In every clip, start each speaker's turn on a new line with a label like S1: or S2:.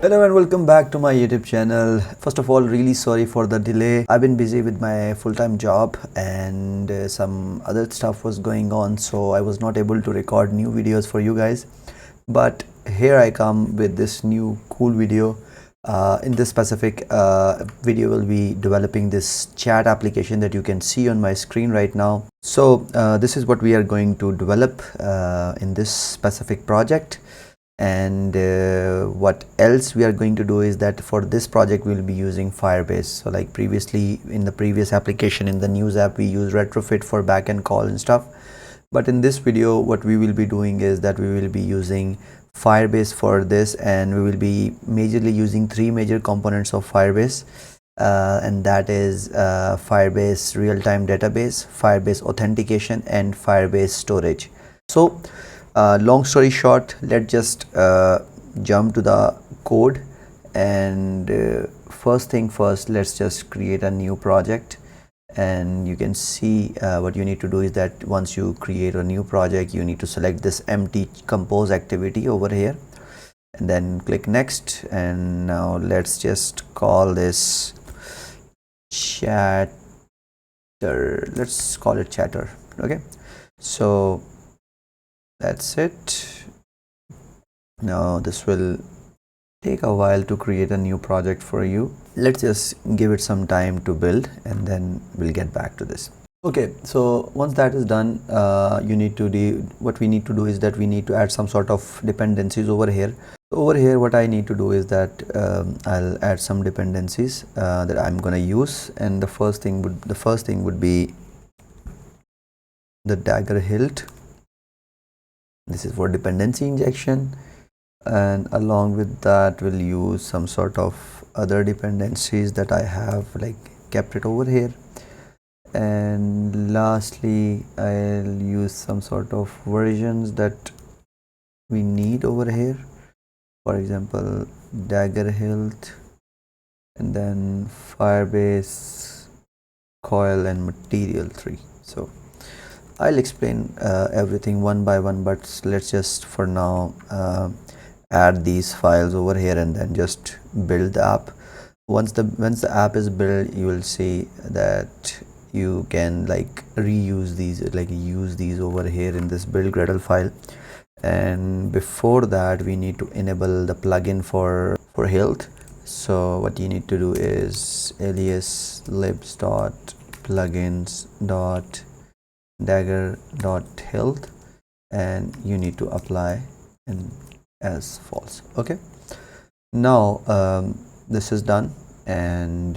S1: Hello and welcome back to my YouTube channel. First of all, really sorry for the delay. I've been busy with my full-time job and some other stuff was going on, so I was not able to record new videos for you guys. But here I come with this new cool video. In this specific video, we'll be developing this chat application that you can see on my screen right now. So this is what we are going to develop in this specific project. And what else we are going to do is that for this project we'll be using Firebase. So like previously in the previous application in the news app, we use retrofit for backend call and stuff, but in this video what we will be doing is that we will be using Firebase for this, and we will be majorly using three major components of Firebase, and that is Firebase real-time database, Firebase authentication, and Firebase storage. So long story short, let's just jump to the code, and first thing first, let's just create a new project. And you can see what you need to do is that once you create a new project, you need to select this empty compose activity over here and then click next. And now let's just call this chatter. Let's call it chatter. Okay, so that's it. Now this will take a while to create a new project for you. Let's just give it some time to build and then we'll get back to this. Okay, so once that is done, what we need to do is that we need to add some sort of dependencies over here. Over here what I need to do is that I'll add some dependencies that I'm gonna use, and the first thing would be the dagger hilt. This is for dependency injection, and along with that we'll use some sort of other dependencies that I have like kept it over here. And lastly I'll use some sort of versions that we need over here, for example dagger hilt, and then Firebase coil and material 3. So I'll explain everything one by one, but let's just for now add these files over here and then just build the app. Once the app is built, you will see that you can like reuse these, like use these over here in this build Gradle file. And before that we need to enable the plugin for hilt. So what you need to do is alias libs dot plugins dot dagger.hilt, and you need to apply and as false. Okay, now this is done, and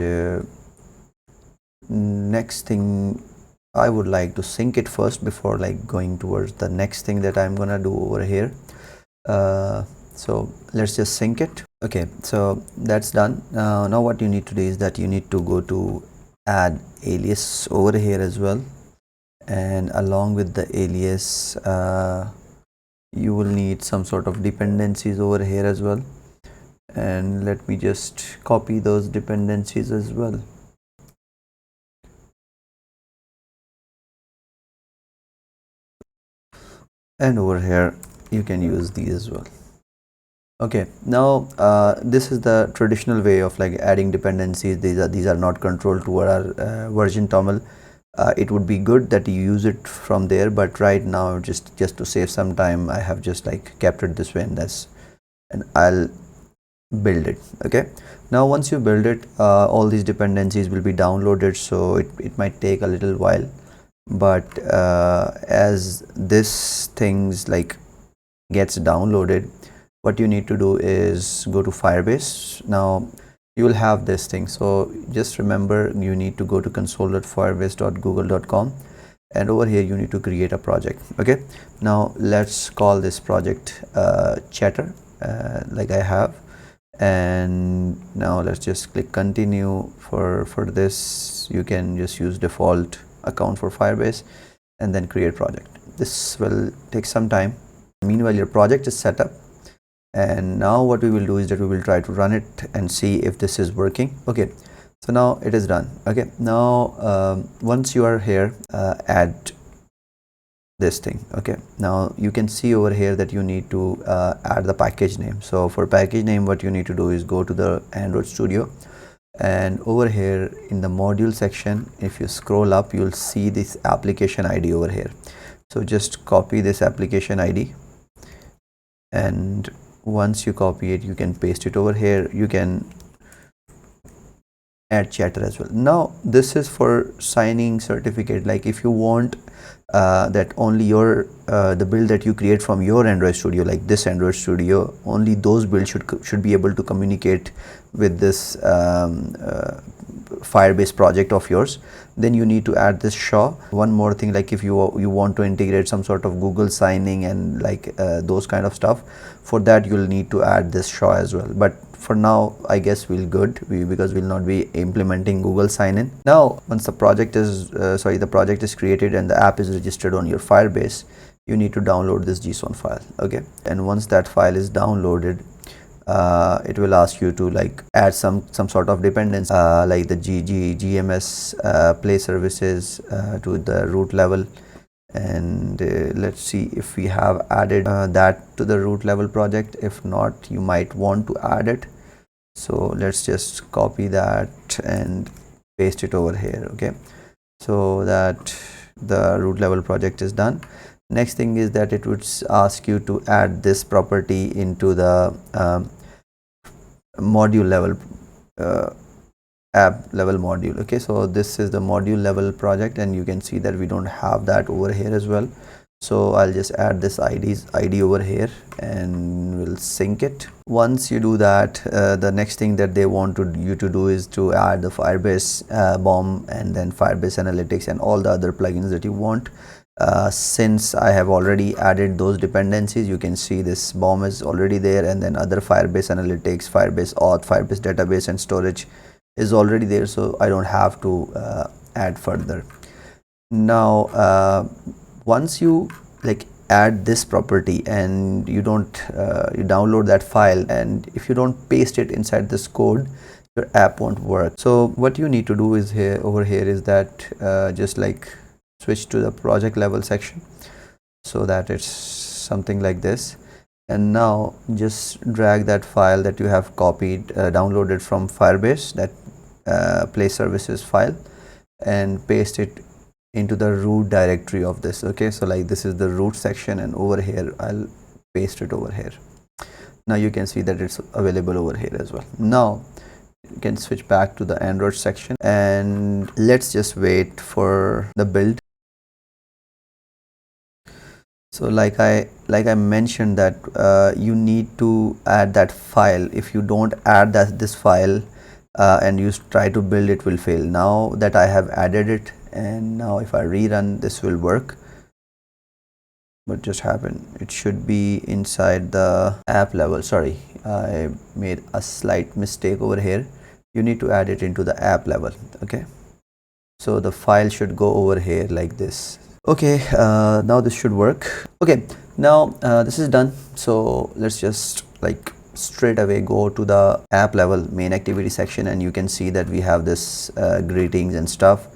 S1: next thing I would like to sync it first before like going towards the next thing that I'm gonna do over here. So let's just sync it. Okay, so that's done. Now what you need to do is that you need to go to add alias over here as well, and along with the alias you will need some sort of dependencies over here as well. And let me just copy those dependencies as well. And over here you can use these as well. Okay, now this is the traditional way of like adding dependencies. These are not controlled to our version toml. It would be good that you use it from there, but right now just to save some time, I have just like kept it this way, and I'll build it. Okay, now once you build it, all these dependencies will be downloaded, so it might take a little while, but as this things like gets downloaded, what you need to do is go to Firebase. Now you will have this thing, so just remember you need to go to console.firebase.google.com, and over here you need to create a project. Okay, now let's call this project chatter like I have, and now let's just click continue. For this you can just use default account for Firebase and then create project. This will take some time. Meanwhile your project is set up, and now what we will do is that we will try to run it and see if this is working. Okay, so now it is done. Okay, now once you are here, add this thing. Okay, now you can see over here that you need to add the package name. So for package name, what you need to do is go to the Android Studio, and over here in the module section, if you scroll up, you'll see this application ID over here. So just copy this application ID, and once you copy it, you can paste it over here. You can add chatter as well. Now this is for signing certificate. Like if you want that only your the build that you create from your Android Studio, like this Android Studio, only those builds should be able to communicate with this Firebase project of yours, then you need to add this SHA. One more thing, like if you want to integrate some sort of Google signing and like those kind of stuff, for that you'll need to add this SHA as well. But for now, I guess we'll good because we'll not be implementing Google sign-in. Now once the project is the project is created and the app is registered on your Firebase, you need to download this JSON file. Okay, and once that file is downloaded, it will ask you to like add some sort of dependency, like the GMS play services to the root level. And let's see if we have added that to the root level project. If not, you might want to add it. So let's just copy that and paste it over here. Okay, so that the root level project is done. Next thing is that it would ask you to add this property into the module level app level module. Okay, so this is the module level project, and you can see that we don't have that over here as well. So I'll just add this ID over here and we'll sync it. Once you do that, the next thing that they want you to do is to add the Firebase BOM and then Firebase Analytics and all the other plugins that you want. Since I have already added those dependencies, you can see this BOM is already there, and then other Firebase Analytics, Firebase Auth, Firebase Database and Storage is already there, so I don't have to add further. Now once you like add this property and you download that file, and if you don't paste it inside this code, your app won't work. So what you need to do is over here is that just like switch to the project level section, so that it's something like this. And now just drag that file that you have copied, downloaded from Firebase, that play services file, and paste it into the root directory of this. Okay, so like this is the root section, and over here I'll paste it over here. Now you can see that it's available over here as well. Now you can switch back to the Android section, and let's just wait for the build. So like I mentioned that you need to add that file. If you don't add this file and you try to build, it will fail. Now that I have added it, and now if I rerun, this will work. What just happened? It should be inside the app level. Sorry, I made a slight mistake over here. You need to add it into the app level. Okay, so the file should go over here like this. Okay, now this should work. Okay, now this is done. So let's just like straight away go to the app level main activity section, and you can see that we have this greetings and stuff.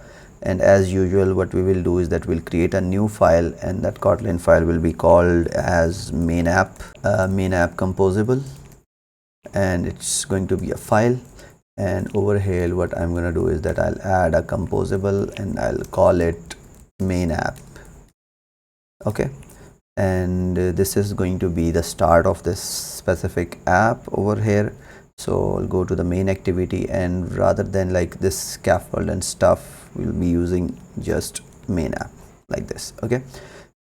S1: And as usual, what we will do is that we'll create a new file, and that Kotlin file will be called as main app composable, and it's going to be a file. And over here what I'm going to do is that I'll add a composable and I'll call it main app. Okay, and this is going to be the start of this specific app over here. So I'll go to the main activity, and rather than like this scaffold and stuff, we'll be using just main app like this. Okay,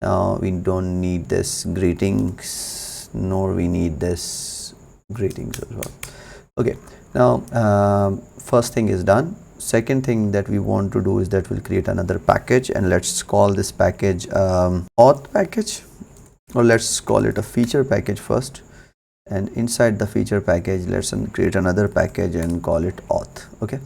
S1: now we don't need this greetings, nor we need this greetings as well. Okay, now first thing is done. Second thing that we want to do is that we'll create another package, and let's call this package auth package, or let's call it a feature package first. And inside the feature package, let's create another package and call it auth. Okay,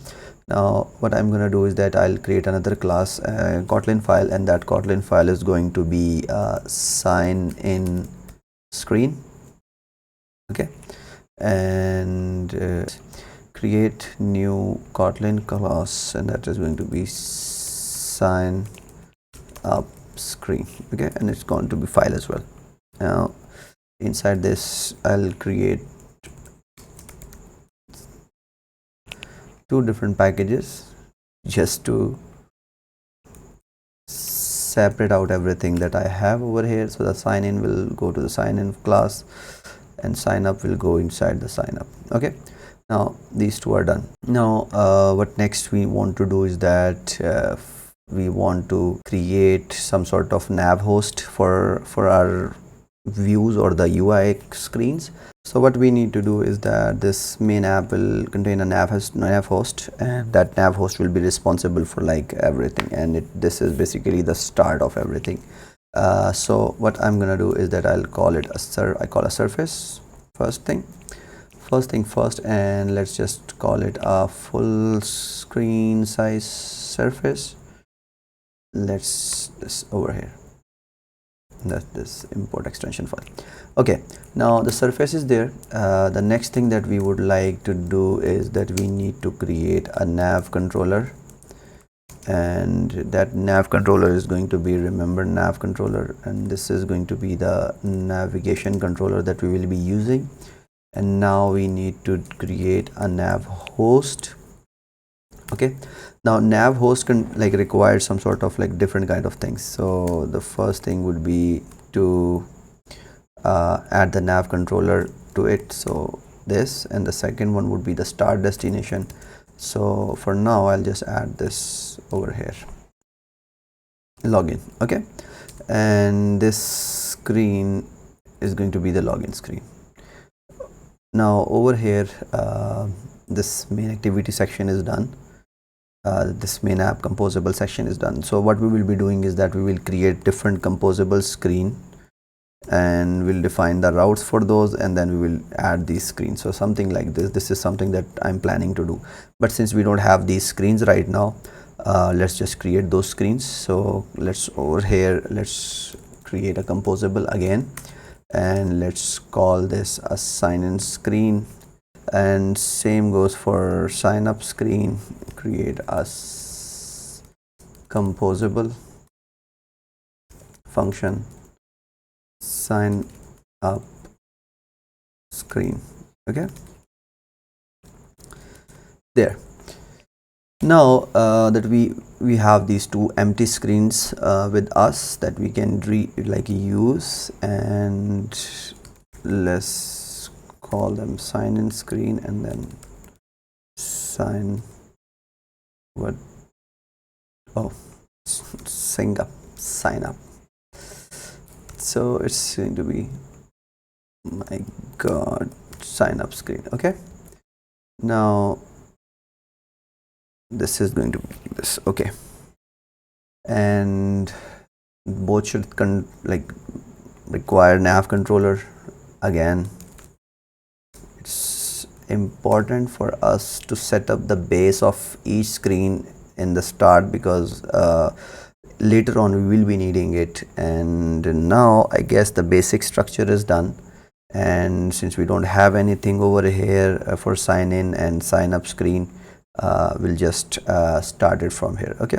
S1: now what I'm going to do is that I'll create another class Kotlin file, and that Kotlin file is going to be sign in screen. Okay, and create new Kotlin class, and that is going to be sign up screen. Okay, and it's going to be file as well. Now inside this I'll create two different packages just to separate out everything that I have over here. So the sign in will go to the sign in class and sign up will go inside the sign up. Okay, now these two are done. Now what next we want to do is that we want to create some sort of nav host for our views or the UI screens. So what we need to do is that this main app will contain a nav host, and that nav host will be responsible for like everything, and this is basically the start of everything. So what I'm gonna do is that I'll call it a surface first thing first, and let's just call it a full screen size surface. Let's this over here, that's this import extension file. Okay, now the surface is there. The next thing that we would like to do is that we need to create a nav controller, and that nav controller is going to be, remember, nav controller, and this is going to be the navigation controller that we will be using. And now we need to create a nav host. Okay, now nav host can like require some sort of like different kind of things. So the first thing would be to add the nav controller to it, so this, and the second one would be the start destination. So for now I'll just add this over here, login. Okay, and this screen is going to be the login screen. Now over here this main activity section is done. This main app composable section is done. So what we will be doing is that we will create different composable screen, and we'll define the routes for those, and then we will add these screens. So something like this is something that I'm planning to do, but since we don't have these screens right now, let's just create those screens. So let's over here, let's create a composable again, and let's call this a sign in screen, and same goes for sign up screen. Create a composable function sign up screen. Okay, there. Now that we have these two empty screens with us that we can use, and let's call them sign in screen, and then sign sign up. So it's going to be, my god, sign up screen. Okay, now this is going to be this. Okay, and both should require nav controller. Again, it's important for us to set up the base of each screen in the start, because later on we will be needing it. And now I guess the basic structure is done, and since we don't have anything over here for sign in and sign up screen, we'll just start it from here. Okay,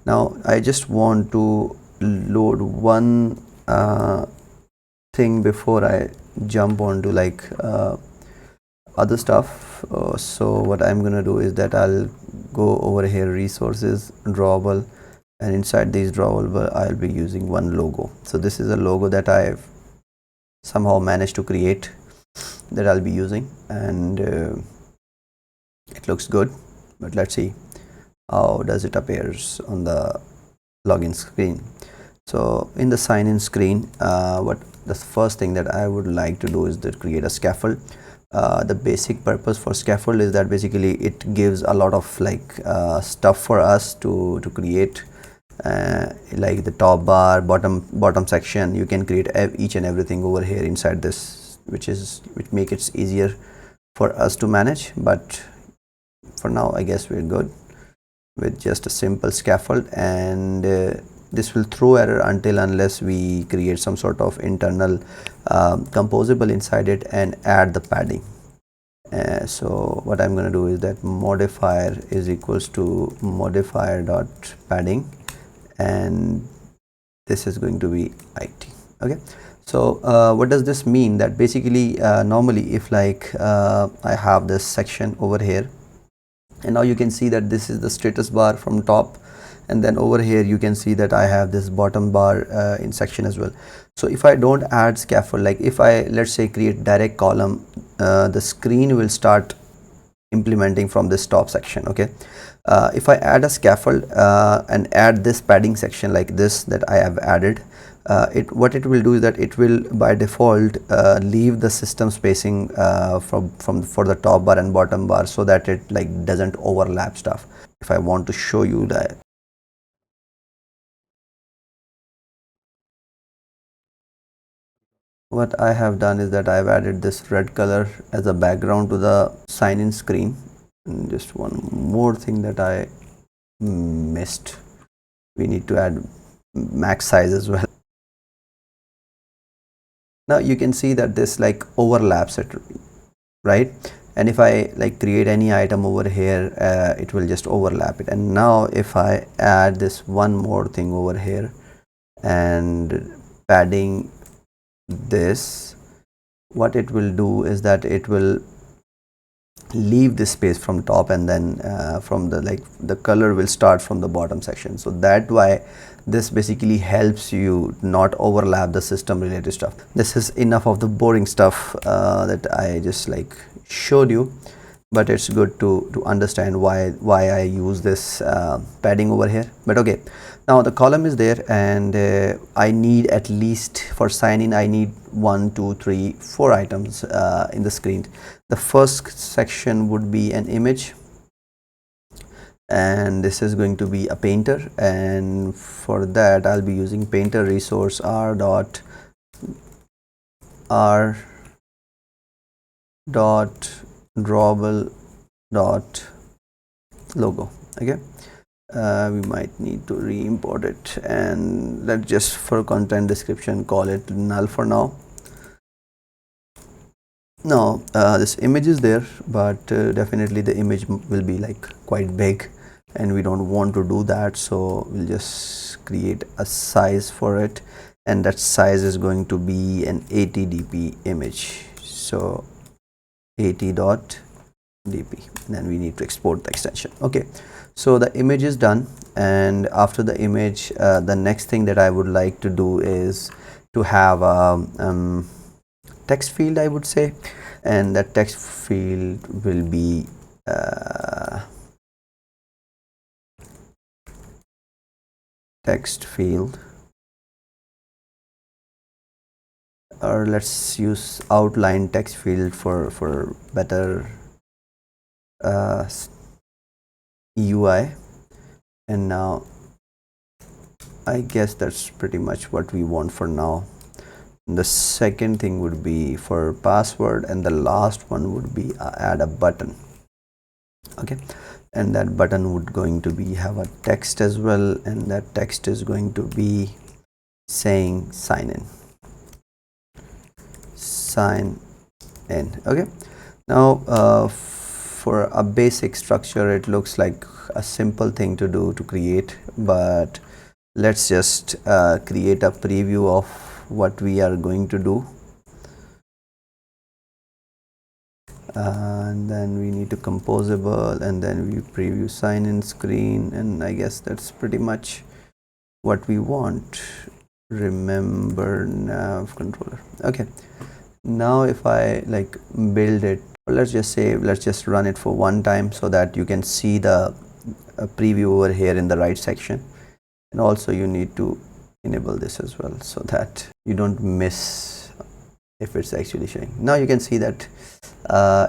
S1: now I just want to load one thing before I jump onto other stuff. So what I'm gonna do is that I'll go over here, resources, drawable, and inside these drawable I'll be using one logo. So this is a logo that I've somehow managed to create that I'll be using, and it looks good, but let's see how does it appears on the login screen. So in the sign in screen, what the first thing that I would like to do is to create a scaffold. The basic purpose for scaffold is that basically it gives a lot of stuff for us to create, like the top bar, bottom section. You can create each and everything over here inside this, which make it easier for us to manage. But for now I guess we're good with just a simple scaffold, and this will throw error unless we create some sort of internal composable inside it and add the padding. So what I'm going to do is that modifier is equals to modifier dot padding, and this is going to be IT. Okay, so what does this mean? That basically normally if like I have this section over here, and now you can see that this is the status bar from top, and then over here you can see that I have this bottom bar in section as well. So if I don't add scaffold, like if I, let's say, create direct column, the screen will start implementing from this top section. Okay, if I add a scaffold and add this padding section like this that I have added, what it will do is that it will by default leave the system spacing for the top bar and bottom bar, so that it like doesn't overlap stuff. If I want to show you that, what I have done is that I've added this red color as a background to the sign in screen. And just one more thing that I missed, we need to add max size as well. Now you can see that this like overlaps it, right? And if I like create any item over here, it will just overlap it. And now if I add this one more thing over here and padding this, what it will do is that it will leave this space from top, and then from the like the color will start from the bottom section. So that why this basically helps you not overlap the system related stuff. This is enough of the boring stuff that I just like showed you, but it's good to understand why I use this padding over here. But okay, now the column is there, and I need at least for sign in I need 1 2 3 4 items in the screen. The first section would be an image, and this is going to be a painter, and for that I'll be using painter resource r dot drawable dot logo. Okay, we might need to re-import it, and let's just for content description call it null for now. Now this image is there, but definitely the image will be like quite big, and we don't want to do that, so we'll just create a size for it, and that size is going to be an 80 dp image. So 80.dp, then we need to export the extension. Okay, so the image is done, and after the image the next thing that I would like to do is to have a text field, I would say, and that text field will be text field, or let's use outline text field for better UI. And now I guess that's pretty much what we want for now. The second thing would be for password, and the last one would be add a button. Okay, and that button would going to be have a text as well, and that text is going to be saying sign in. Okay, now for a basic structure it looks like a simple thing to do to create, but let's just create a preview of what we are going to do. And then we need to composable, and then we preview sign in screen, and I guess that's pretty much what we want. Remember nav controller. Okay, now if I like build it, let's just run it for one time so that you can see the preview over here in the right section. And also you need to enable this as well so that you don't miss if it's actually showing. Now you can see that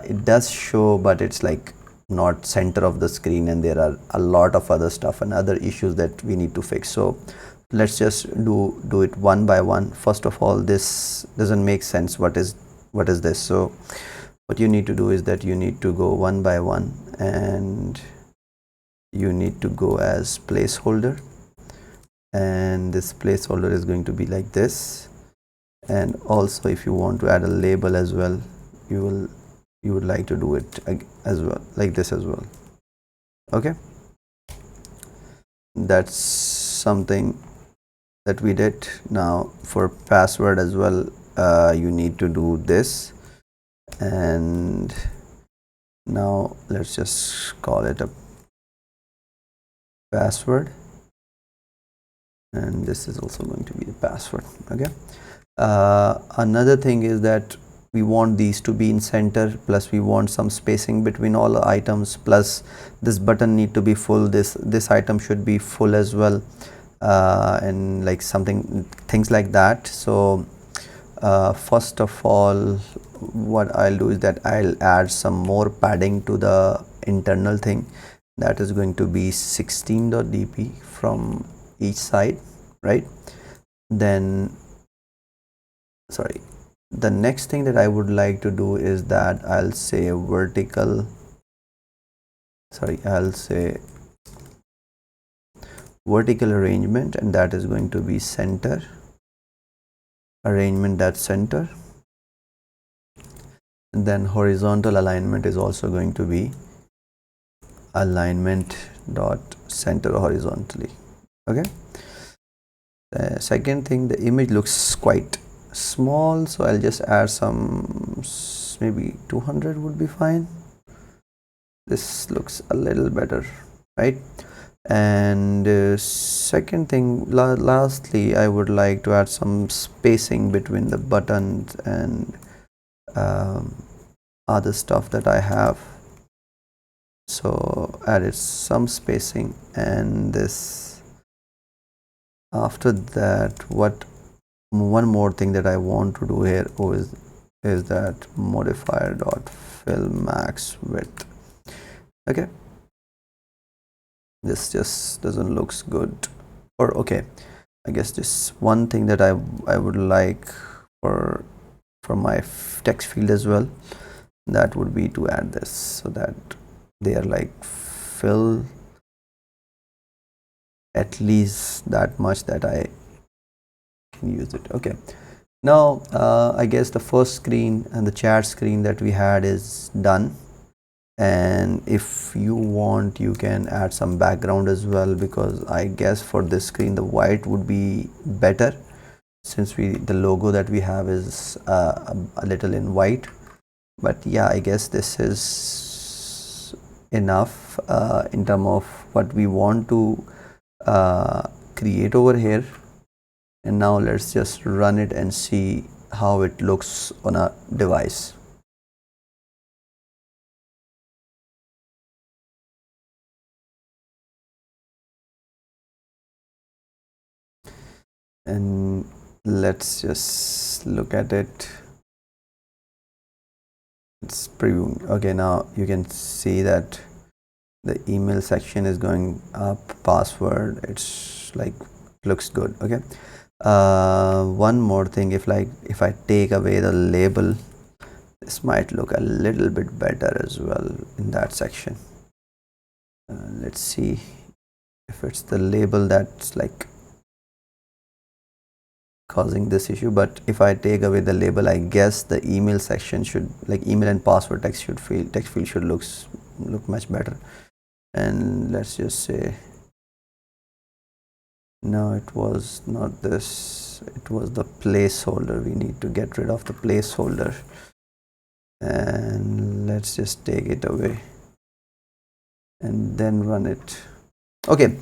S1: it does show, but it's like not center of the screen, and there are a lot of other stuff and other issues that we need to fix. So let's just do it one by one. First of all, this doesn't make sense. What is this? So what you need to do is that you need to go one by one, and you need to go as placeholder, and this placeholder is going to be like this. And also if you want to add a label as well, you would like to do it as well, like this as well. Okay, that's something that we did. Now for password as well, you need to do this, and now let's just call it a password, and this is also going to be the password. Okay, another thing is that we want these to be in center, plus we want some spacing between all the items, plus this button need to be full, this item should be full as well, and like things like that. So first of all, what I'll do is that I'll add some more padding to the internal thing. That is going to be 16.dp from each side, right? Then sorry, the next thing that I would like to do is that I'll say vertical arrangement, and that is going to be center arrangement, that's center. And then horizontal alignment is also going to be alignment dot center horizontally. Okay, the second thing, the image looks quite small, so I'll just add some, maybe 200 would be fine. This looks a little better, right? And second thing, lastly, I would like to add some spacing between the buttons and other stuff that I have. So added some spacing, and this, after that, one more thing that I want to do here is that modifier dot fill max width. Okay, this just doesn't looks good. Or okay, I guess this one thing that I would like for my text field as well, that would be to add this, so that they are like fill at least that much that I can use it. Okay, now I guess the first screen and the chat screen that we had is done, and if you want you can add some background as well, because I guess for this screen the white would be better, since the logo that we have is a little in white. But yeah, I guess this is enough in terms of what we want to create over here. And now let's just run it and see how it looks on a device. And let's just look at it. It's previewing. Okay, now you can see that the email section is going up, password, it's like looks good. Okay, one more thing, if I take away the label, this might look a little bit better as well in that section. Let's see if it's the label that's like causing this issue. But if I take away the label, I guess the email section should, like email and password text field should look much better. And let's just say, no, it was not this, it was the placeholder. We need to get rid of the placeholder, and let's just take it away and then run it. Okay,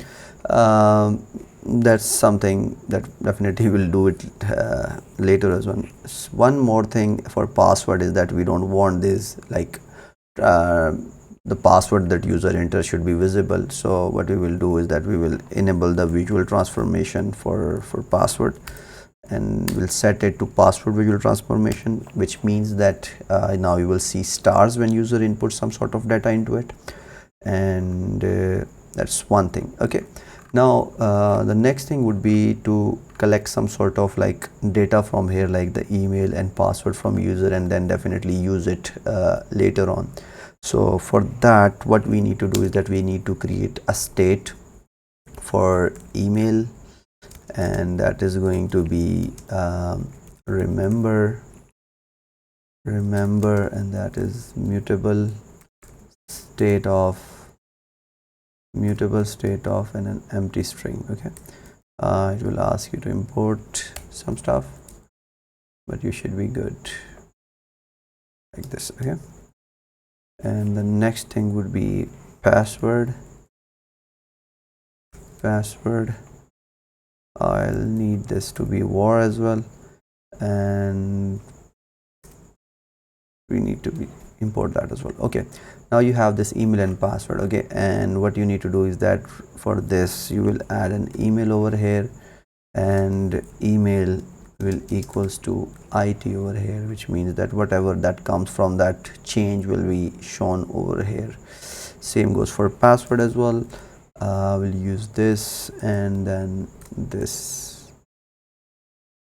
S1: that's something that definitely will do it later as well. One more thing for password is that we don't want this, like the password that user enters should be visible. So what we will do is that we will enable the visual transformation for password, and we'll set it to password visual transformation, which means that now you will see stars when user inputs some sort of data into it. And that's one thing. Okay, now the next thing would be to collect some sort of like data from here, like the email and password from user, and then definitely use it later on. So for that, what we need to do is that we need to create a state for email, and that is going to be remember, and that is mutable state of and an empty string. Okay, It will ask you to import some stuff, but you should be good like this. Okay, and the next thing would be password. I'll need this to be var as well, and we need to be import that as well. Okay, now you have this email and password. Okay, and what you need to do is that for this you will add an email over here, and email will equals to IT over here, which means that whatever that comes from that change will be shown over here. Same goes for password as well. We'll use this and then this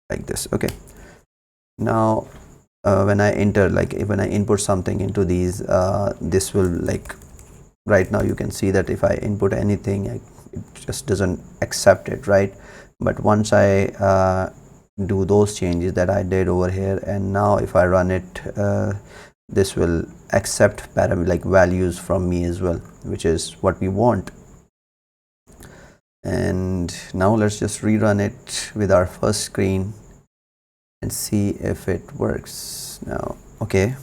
S1: like this. Okay, now when I enter, like when I input something into these, this will, like right now you can see that if I input anything, it just doesn't accept it, right? But once I do those changes that I did over here, and now if I run it, this will accept parameter like values from me as well, which is what we want. And now let's just rerun it with our first screen and see if it works now. Okay,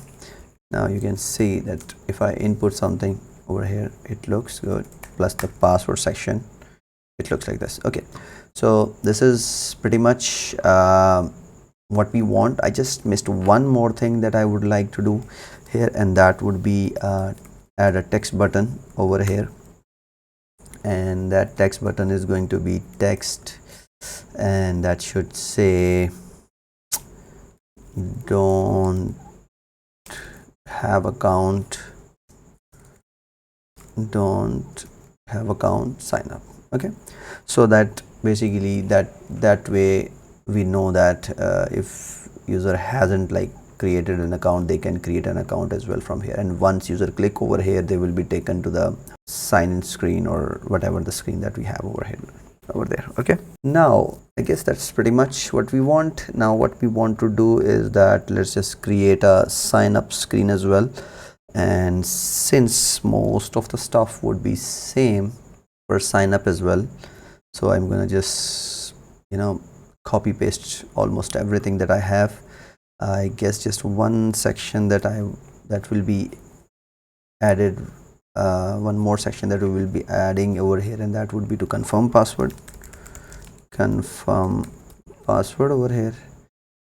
S1: now you can see that if I input something over here, it looks good, plus the password section, it looks like this. Okay, so this is pretty much what we want. I just missed one more thing that I would like to do here, and that would be add a text button over here, and that text button is going to be text, and that should say don't have account sign up. Okay, so that basically that way we know that if user hasn't like created an account, they can create an account as well from here, and once user click over here, they will be taken to the sign in screen or whatever the screen that we have over here over there. Okay, now I guess that's pretty much what we want. Now what we want to do is that let's just create a sign up screen as well, and since most of the stuff would be same for sign up as well, so I'm gonna just copy paste almost everything that I have. I guess just one section that will be added, one more section that we will be adding over here, and that would be to confirm password over here.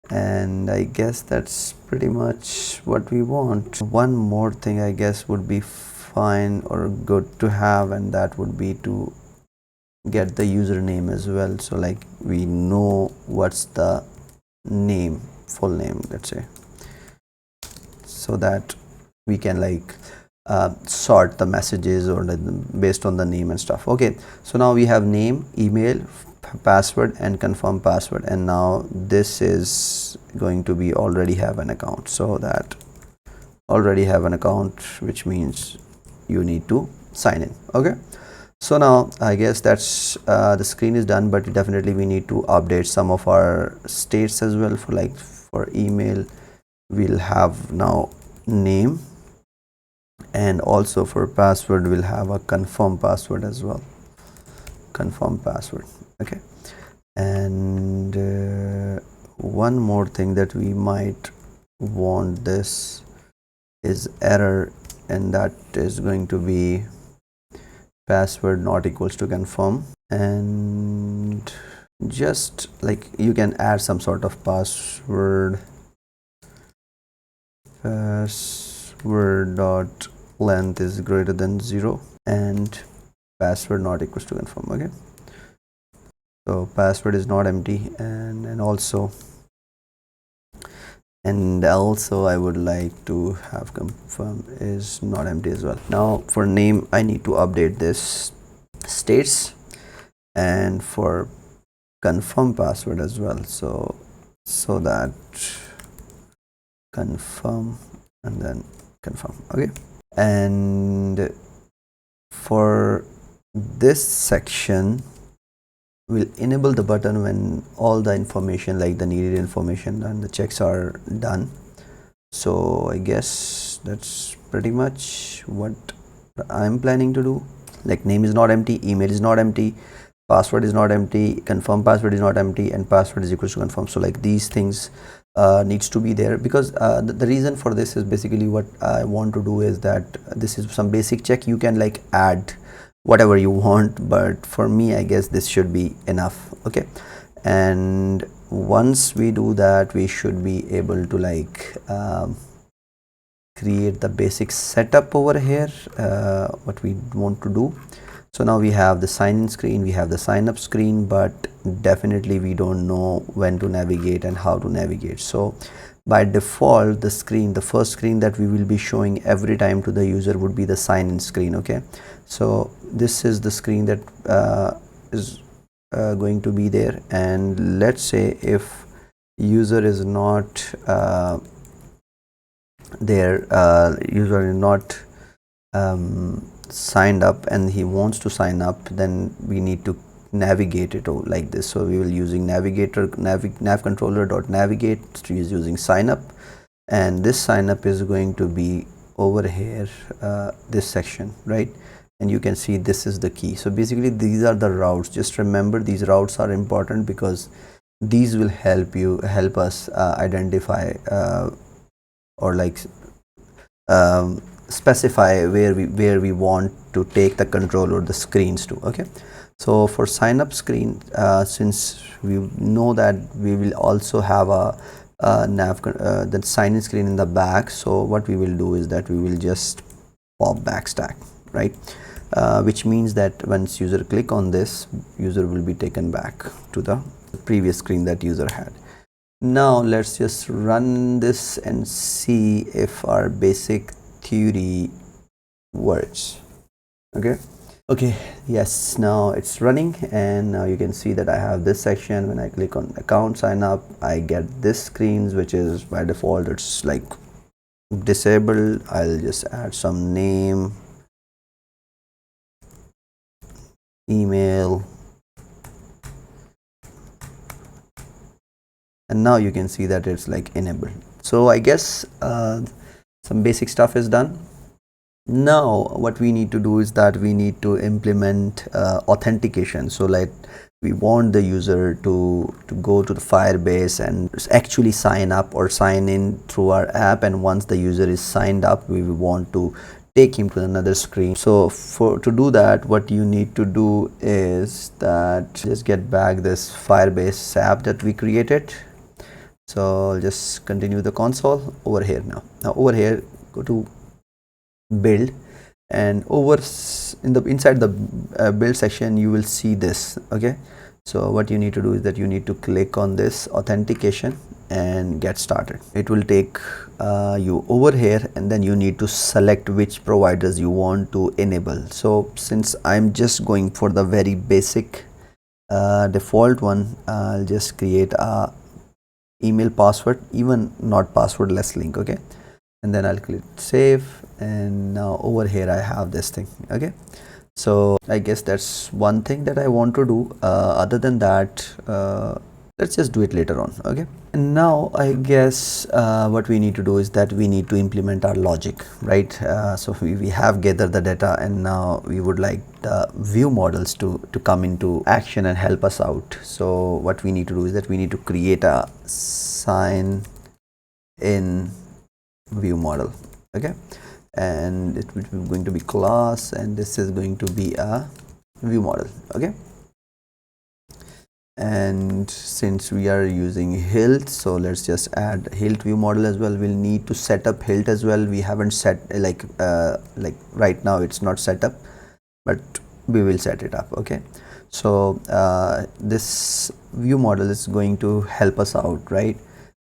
S1: And I guess that's pretty much what we want. One more thing I guess would be fine or good to have, and that would be to get the username as well, so like we know what's the name, full name, let's say, so that we can like sort the messages or based on the name and stuff. Okay, so now we have name, email, password, and confirm password, and now this is going to be already have an account, so that already have an account, which means you need to sign in. Okay, so now I guess that's the screen is done, but definitely we need to update some of our states as well. For like for email, we'll have now name, and also for password we'll have a confirm password as well, confirm password. Okay, and one more thing that we might want, this is error, and that is going to be password not equals to confirm, and just like you can add some sort of password dot length is greater than 0 and password not equals to confirm. Okay, so password is not empty, and also I would like to have confirm is not empty as well. Now for name I need to update this states, and for confirm password as well, so that confirm and then confirm. Okay, and for this section we'll enable the button when all the information, like the needed information and the checks are done. So I guess that's pretty much what I'm planning to do. Like name is not empty, email is not empty, password is not empty, confirm password is not empty, and password is equal to confirm. So like these things needs to be there, because the reason for this is basically what I want to do is that this is some basic check. You can like add whatever you want, but for me I guess this should be enough. Okay, and once we do that, we should be able to like create the basic setup over here, what we want to do. So now we have the sign in screen, we have the sign up screen, but definitely we don't know when to navigate and how to navigate. So by default, the first screen that we will be showing every time to the user would be the sign in screen. Okay, so this is the screen that is going to be there, and let's say if user is not user is not signed up and he wants to sign up, then we need to navigate it like this. So we will using navigator nav controller dot navigate is using sign up, and this sign up is going to be over here, this section, right? And you can see this is the key. So basically these are the routes. Just remember, these routes are important because these will help us identify or like specify where we want to take the control or the screens to. Okay, so for sign up screen, since we know that we will also have a the sign in screen in the back, so what we will do is that we will just pop back stack, right? Which means that once user click on this, user will be taken back to the previous screen that user had. Now let's just run this and see if our basic theory works. Okay, yes, now it's running, and now you can see that I have this section. When I click on account sign up, I get this screens, which is by default it's like disabled. I'll just add some name, email, and now you can see that it's like enabled. So I guess some basic stuff is done. Now what we need to do is that we need to implement authentication. So like we want the user to go to the Firebase and actually sign up or sign in through our app, and once the user is signed up, we want to take him to another screen. So to do that, what you need to do is that just get back this Firebase app that we created. So I'll just continue the console over here. Now over here, go to build, and over inside the build section you will see this. Okay, so what you need to do is that you need to click on this authentication and get started. It will take you over here, and then you need to select which providers you want to enable. So since I'm just going for the very basic default one, I'll just create a email password, even not passwordless link. Okay, and then I'll click save, and now over here I have this thing. Okay, so I guess that's one thing that I want to do. Other than that, let's just do it later on. Okay, and now I guess what we need to do is that we need to implement our logic, right? So we have gathered the data, and now we would like the view models to come into action and help us out. So what we need to do is that we need to create a sign in view model. Okay, and it will be going to be class, and this is going to be a view model. Okay, and since we are using hilt, so let's just add hilt view model as well. We'll need to set up hilt as well. We haven't set like right now it's not set up, but we will set it up. Okay, so this view model is going to help us out, right?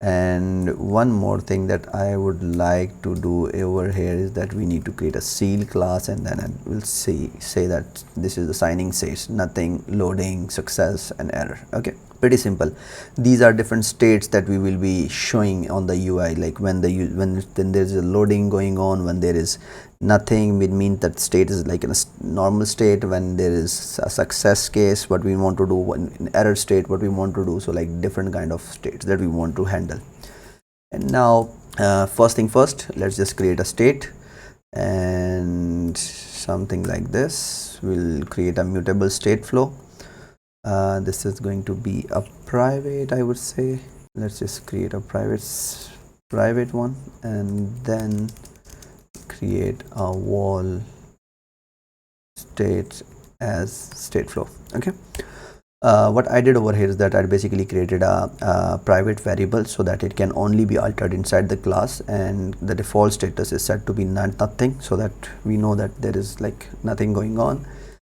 S1: And one more thing that I would like to do over here is that we need to create a seal class, and then I will say that this is the signing states: nothing, loading, success, and error. Okay, pretty simple. These are different states that we will be showing on the UI. Like when there's a loading going on, when there is nothing, it means that state is like in a normal state. When there is a success case, what we want to do, in error state, what we want to do. So like different kind of states that we want to handle. And now first thing first, let's just create a state, and something like this. We'll create a mutable state flow. This is going to be a private, I would say. Let's just create a private one, and then create a wall state as state flow. Okay. What I did over here is that I basically created a private variable so that it can only be altered inside the class, and the default status is set to be nothing, so that we know that there is like nothing going on,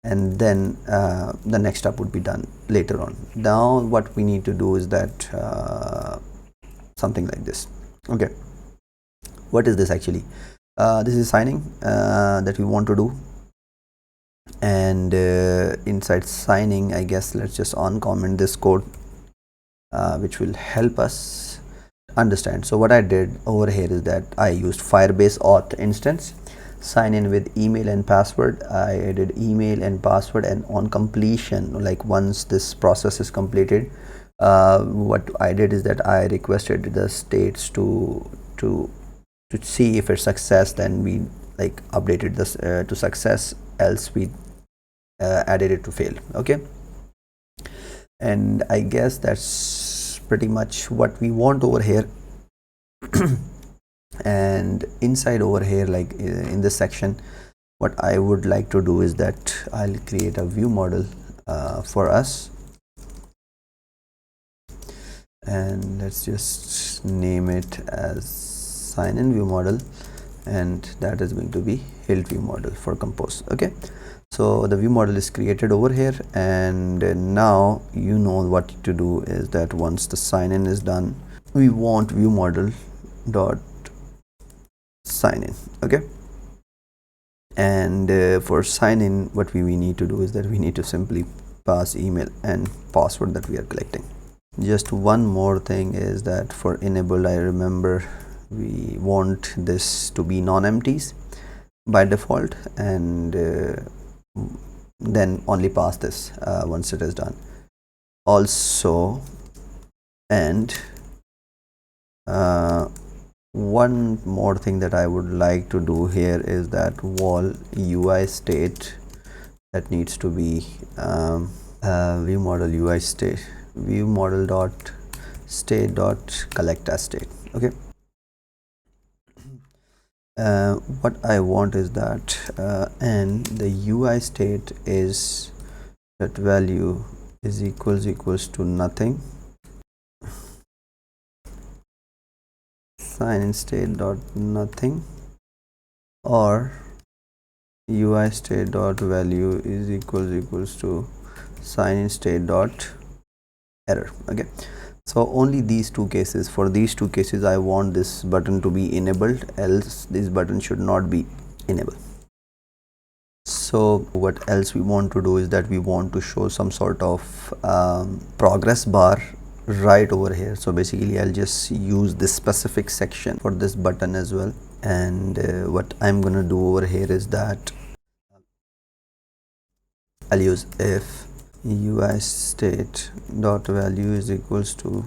S1: and then the next step would be done later on. Now what we need to do is that something like this. Okay, what is this actually? This is signing that we want to do, and inside signing, I guess let's just uncomment this code, which will help us understand. So what I did over here is that I used Firebase Auth instance, sign in with email and password. I added email and password, and on completion, like once this process is completed, what I did is that I requested the states to see if it's success, then we like updated this to success, else we added it to fail. Okay, and I guess that's pretty much what we want over here. And inside over here, like in this section, what I would like to do is that I'll create a view model for us, and let's just name it as sign in view model, and that is going to be hilt view model for compose. Okay, so the view model is created over here, and now you know what to do is that once the sign in is done, we want view model dot sign in. Okay, and for sign in, what we need to do is that we need to simply pass email and password that we are collecting. Just one more thing is that for enable, I remember we want this to be non-empties by default, and then only pass this once it is done. Also, and one more thing that I would like to do here is that wall UI state that needs to be view model UI state, view model dot state dot collect as state. Okay, what I want is that and the UI state is that value is equals to nothing, sign in state dot nothing, or UI state dot value is equals to sign in state dot error. Okay, so only these two cases, for these two cases I want this button to be enabled, else this button should not be enabled. So what else we want to do is that we want to show some sort of progress bar right over here. So basically I'll just use this specific section for this button as well, and what I'm gonna do over here is that I'll use if UI state dot value is equals to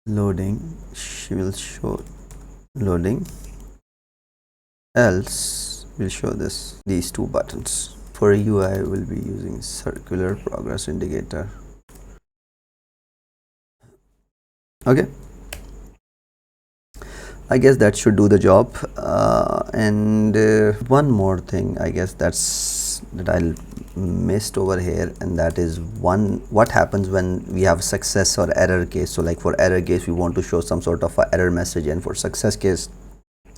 S1: loading, she will show loading, else will show these two buttons. For UI we'll be using circular progress indicator. Okay, I guess that should do the job. And one more thing, I guess that I missed over here, and that is what happens when we have success or error case. So like for error case we want to show some sort of a error message, and for success case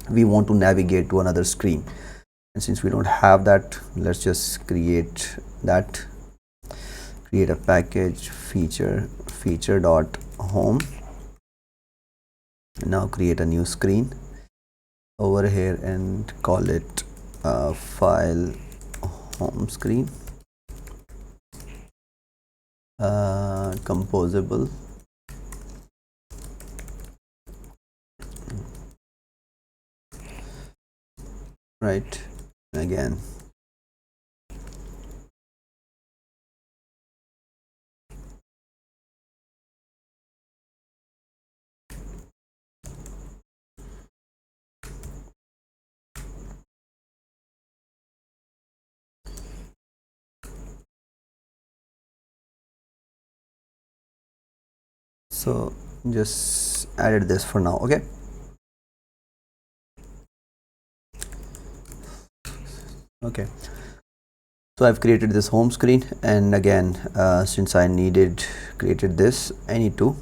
S1: we want to navigate to another screen. And since we don't have that, let's just create that. Create a package feature dot home. Now create a new screen over here and call it file home screen, composable, right? Again, So just added this for now. Okay, okay, so I've created this home screen, and again since I created this, I need to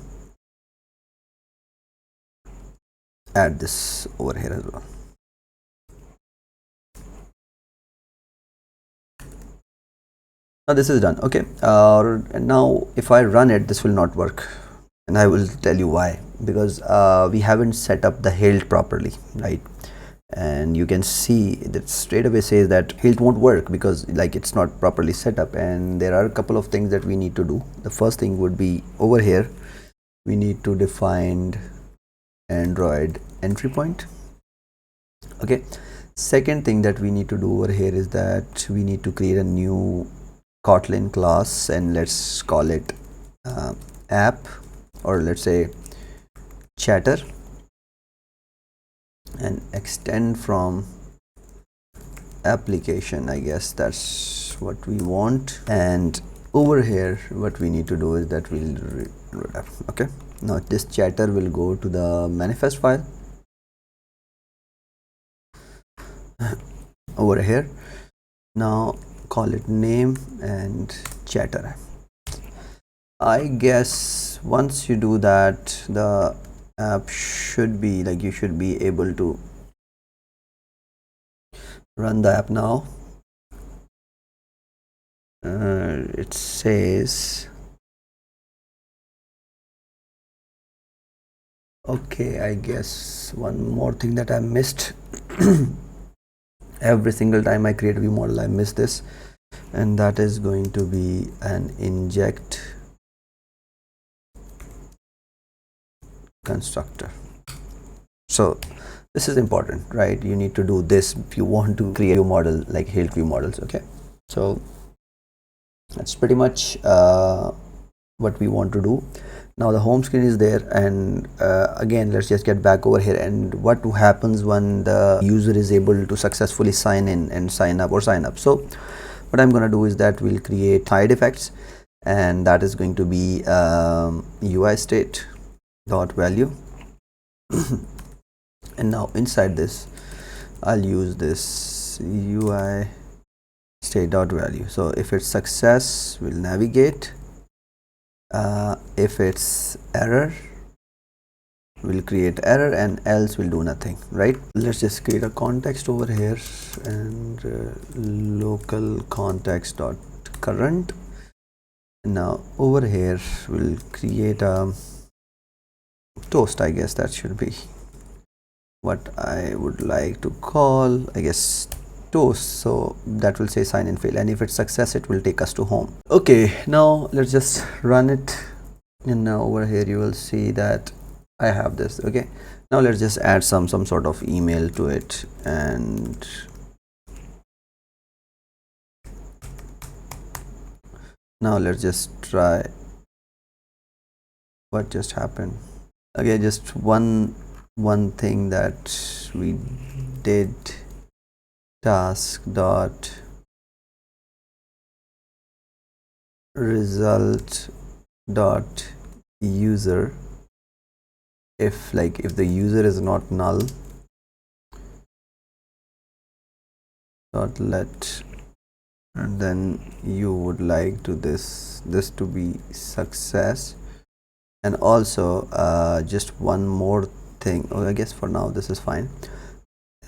S1: add this over here as well. Now this is done. Okay, and now if I run it, this will not work, and I will tell you why. Because we haven't set up the hilt properly, right? And you can see that straight away says that hilt won't work because like it's not properly set up, and there are a couple of things that we need to do. The first thing would be over here, we need to define Android entry point. Okay, second thing that we need to do over here is that we need to create a new Kotlin class, and let's call it app, or let's say chatter, and extend from application. I guess that's what we want. And over here what we need to do is that we'll okay, now this chatter will go to the manifest file over here. Now call it name and chatter. I guess once you do that, the app should be like, you should be able to run the app now. It says okay. I guess one more thing that I missed. Every single time I create a view model, I miss this, and that is going to be an inject constructor. So this is important, right? You need to do this if you want to create a model like hilt view models. Okay, so that's pretty much what we want to do. Now the home screen is there, and again let's just get back over here, and what happens when the user is able to successfully sign in and sign up. So what I'm going to do is that we'll create side effects, and that is going to be UI state dot value. And now inside this I'll use this UI state dot value. So if it's success, we'll navigate. If it's error, we'll create error, and else we'll do nothing, right? Let's just create a context over here, and local context dot current. Now over here we'll create a toast. I guess that should be what I would like to call, I guess, toast. So that will say sign in fail, and if it's success, it will take us to home. Okay, now let's just run it, and now over here you will see that I have this. Okay, now let's just add some sort of email to it, and now let's just try what just happened. Okay, just one thing that we did, task dot result dot user. If the user is not null, dot let, and then you would like to this to be success. And also just one more thing. Oh, I guess for now this is fine,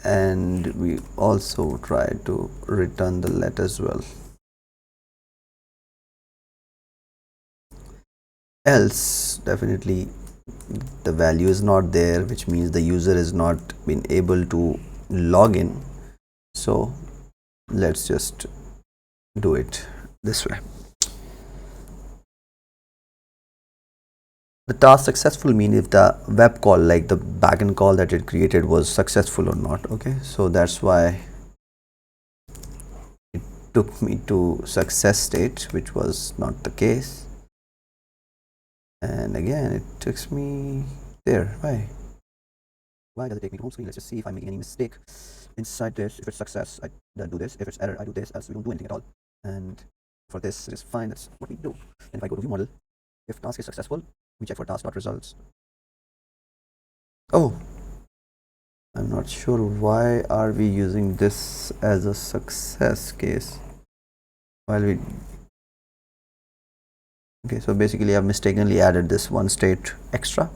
S1: and we also try to return the let as well. Else definitely the value is not there, which means the user is not been able to log in. So let's just do it this way. The task successful means if the web call, like the backend call that it created, was successful or not. Okay, so that's why it took me to success state, which was not the case. And again it takes me there. Why does it take me to home screen? Let's just see if I'm making any mistake inside this. If it's success, I do this. If it's error, I do this. Else we don't do anything at all. And for this it is fine. That's what we do. And if I go to view model, if task is successful, We check for task.results. Oh, I'm not sure why are we using this as a success case while we. Okay, so basically I've mistakenly added this one state extra,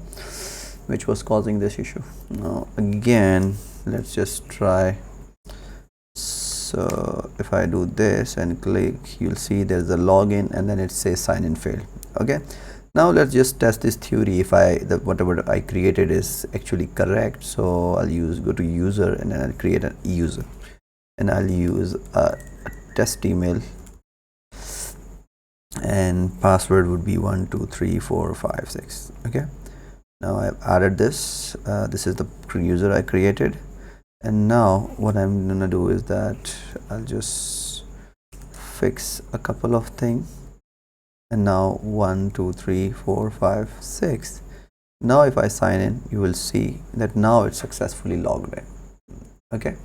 S1: which was causing this issue. Now again, let's just try. So if I do this and click, you'll see there's a login and then it says sign in failed. Okay, now let's just test this theory if whatever I created is actually correct. So I'll go to user and then I'll create an user and I'll use a test email and password would be 12345 okay. Now I've added this. This is the user I created, and now what I'm gonna do is that I'll just fix a couple of things. And now 1 2 3 4 5 6. Now if I sign in, you will see that now it's successfully logged in. Okay,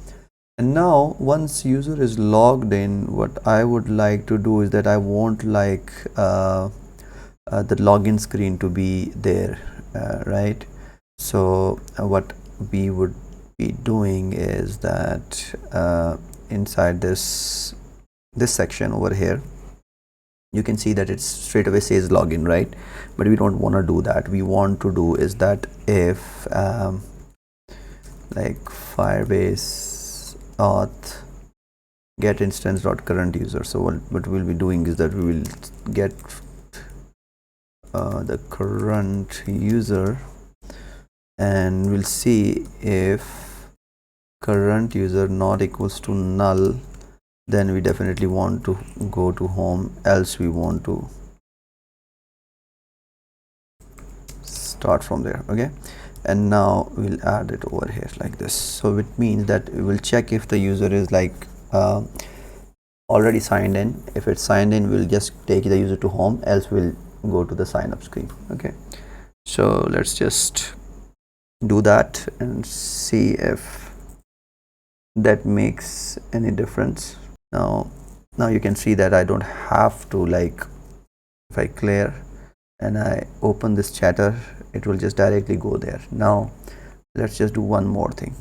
S1: and now once user is logged in, what I would like to do is that I won't like the login screen to be there, right? So what we would be doing is that inside this section over here, you can see that it straight away says login, right? But we don't want to do that. We want to do is that if like Firebase Auth get instance.current user. So what we'll be doing is that we will get the current user and we'll see if current user not equals to null, then we definitely want to go to home, else we want to start from there. Okay, and now we'll add it over here like this. So it means that we will check if the user is like already signed in. If it's signed in, we'll just take the user to home, else we'll go to the sign up screen. Okay, so let's just do that and see if that makes any difference. Now you can see that I don't have to, like, if I clear and I open this chatter, it will just directly go there. Now let's just do one more thing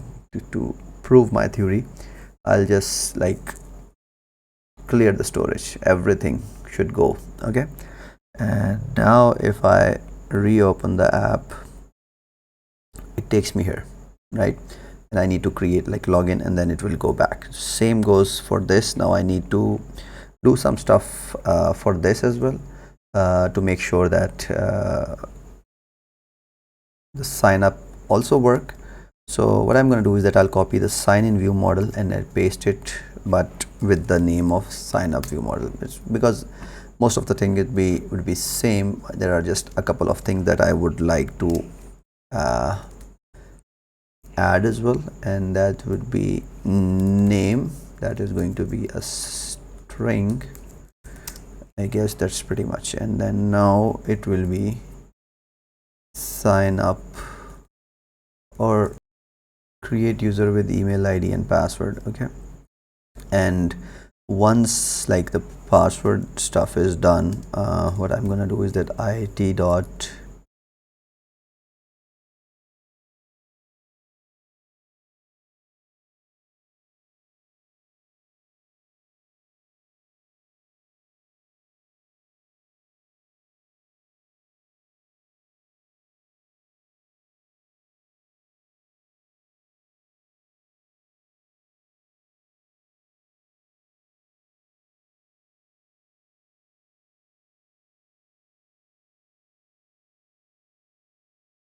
S1: to prove my theory. I'll just like clear the storage, everything should go. Okay, and now if I reopen the app, it takes me here, right? And I need to create like login and then it will go back. Same goes for this. Now I need to do some stuff for this as well to make sure that the sign up also work. So what I'm going to do is that I'll copy the sign in view model and I'll paste it, but with the name of sign up view model. It's because most of the thing would be same. There are just a couple of things that I would like to add as well, and that would be name, that is going to be a string. I guess that's pretty much. And then now it will be sign up or create user with email ID and password. Okay, and once like the password stuff is done, what I'm gonna do is that it dot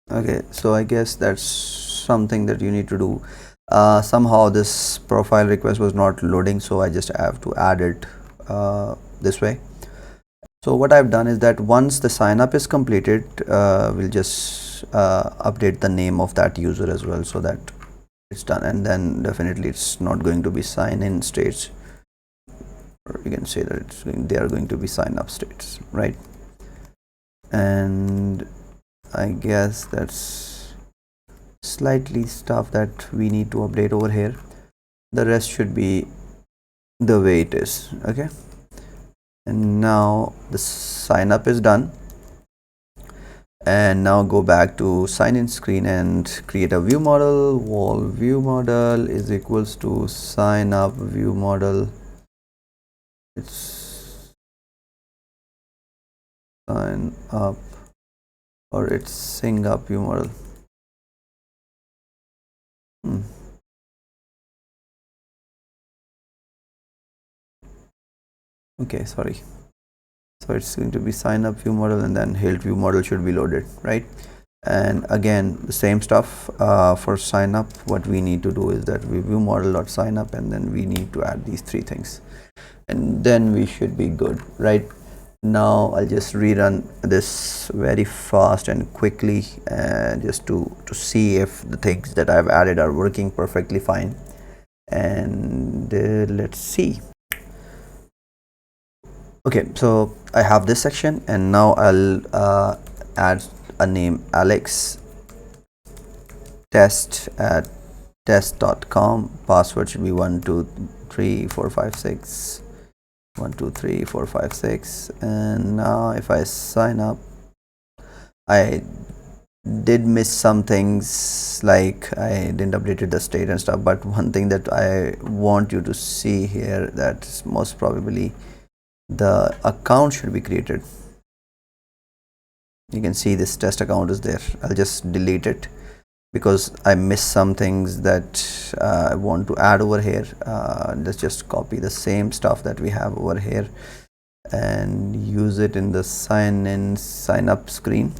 S1: okay, so I guess that's something that you need to do. Somehow this profile request was not loading, so I just have to add it this way. So what I've done is that once the sign up is completed, we'll just update the name of that user as well, so that it's done. And then definitely it's not going to be sign in states, or you can say that they are going to be sign up states, right? And I guess that's slightly stuff that we need to update over here. The rest should be the way it is. Okay, and now the sign up is done, And now go back to sign in screen and create a view model. Wall view model is equals to sign up view model. It's sign up, or it's sing up view model. Okay, sorry. So it's going to be sign up view model, and then health view model should be loaded, right? And again, the same stuff for sign up. What we need to do is that we view model dot sign up, and then we need to add these three things, and then we should be good, right? Now I'll just rerun this very fast and quickly, just to see if the things that I've added are working perfectly fine. And let's see. Okay, so I have this section, and now I'll add a name, Alex test at test.com. Password should be 123456 123456. And now if I sign up, I did miss some things, like I didn't update the state and stuff, but one thing that I want you to see here, that most probably the account should be created. You can see this test account is there. I'll just delete it because I missed some things that I want to add over here. Let's just copy the same stuff that we have over here and use it in the sign up screen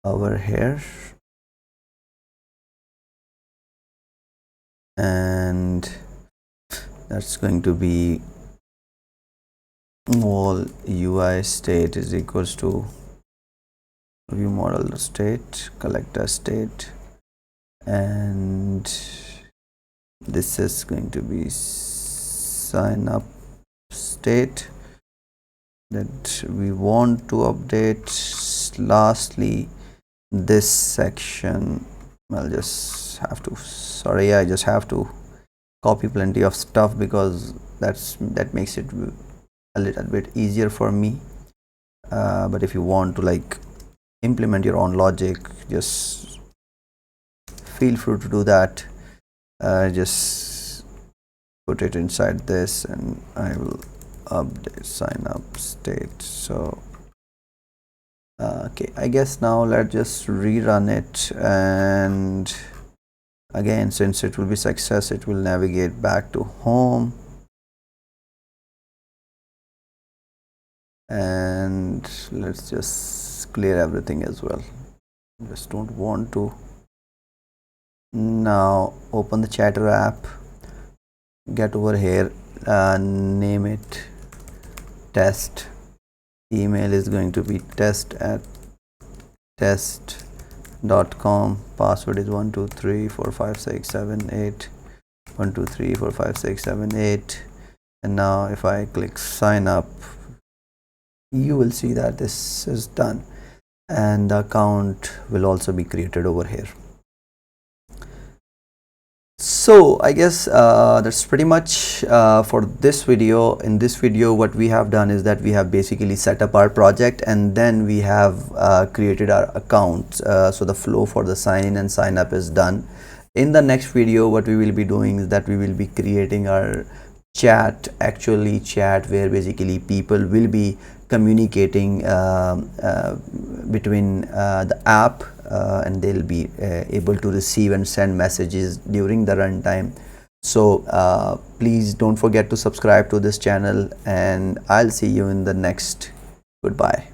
S1: over here. And that's going to be wall UI state is equals to view model state collector state, and this is going to be sign up state that we want to update. Lastly, this section, I'll just have to, sorry, I just have to copy plenty of stuff because that makes it a little bit easier for me. But if you want to like implement your own logic, just feel free to do that. Just put it inside this, and I will update sign up state. So okay, I guess now let's just rerun it, and again, since it will be success, it will navigate back to home. And let's just clear everything as well. Just don't want to. Now open the Chatter app, get over here, name it test. Email is going to be test at test.com. Password is 12345678 12345678. And now if I click sign up, you will see that this is done, and the account will also be created over here. So I guess that's pretty much for this video. In this video, what we have done is that we have basically set up our project, and then we have created our account. So the flow for the sign in and sign up is done. In the next video, what we will be doing is that we will be creating our chat, actually chat, where basically people will be communicating between the app, and they'll be able to receive and send messages during the runtime. So please don't forget to subscribe to this channel, and I'll see you in the next. Goodbye.